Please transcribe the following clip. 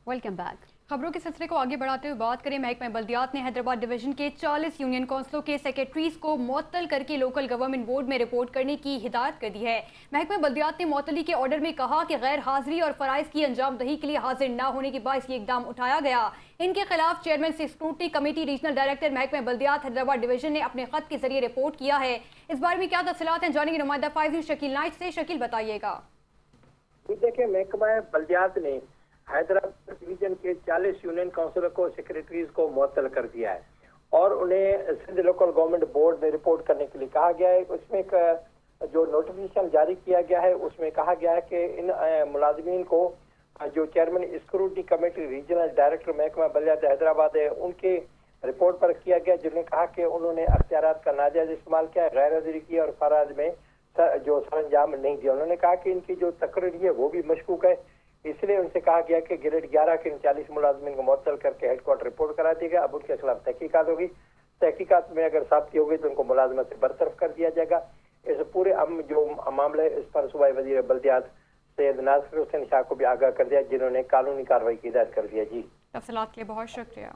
Welcome back. खबरों के सिलसिले को आगे बढ़ाते हुए बात करें, महकमा बल्दियात ने हैदराबाद डिवीजन के 40 यूनियन काउंसिलों के सेक्रेटरीज को मुअत्तल करके लोकल गवर्नमेंट बोर्ड में रिपोर्ट करने की हिदायत कर दी है। महकमा बल्दियात ने मुअत्तली के ऑर्डर में कहा कि गैर हाजिरी और फराइज की अंजाम दही के लिए हाजिर न होने के बायस ये इकदाम उठाया गया। इनके खिलाफ चेयरमैन से स्क्रूटनी कमेटी रीजनल डायरेक्टर महकमा बल्दियात हैदराबाद डिवीजन ने अपने खत के जरिए रिपोर्ट किया है। इस बारे में क्या तफसीलात हैं, जानेंगे नुमाइंदा फाइजी शकील नाइट से। शकील, बताइएगा। देखिए, महकमा बल्दियात ने हैदराबाद डिवीजन के 40 यूनियन काउंसिलर को सेक्रेटरीज को मुअत्तल कर दिया है और उन्हें सिंध लोकल गवर्नमेंट बोर्ड में रिपोर्ट करने के लिए कहा गया है। उसमें एक जो नोटिफिकेशन जारी किया गया है उसमें कहा गया है कि इन मुलाजमीन को जो chairman scrutiny committee regional director महकमा बल्दियात हैदराबाद है उनके रिपोर्ट पर किया गया, जिन्होंने कहा कि उन्होंने अख्तियारात का नाजायज इस्तेमाल किया, गैर हाजिरी की और फराज में जो सरंजाम नहीं दिया। उन्होंने कहा कि इनकी जो तकरीर है वो भी मशकूक है, इसलिए उनसे कहा गया कि ग्रेड 11 के इन 40 मुलाजमीन को मुअत्तल करके हेडक्वार्टर रिपोर्ट करा दिया गया। अब उनके खिलाफ तहकीकात होगी, तहकीकात में अगर साबिती होगी तो उनको मुलाजमत से बरतरफ कर दिया जाएगा। इस पूरे जो मामला है इस पर सूबाई वजीर बल्दियात सैयद नासिर हुसैन शाह को भी आगाह कर दिया, जिन्होंने कानूनी कार्रवाई की हिदायत कर दिया। जी, तफसीलात के लिए बहुत शुक्रिया।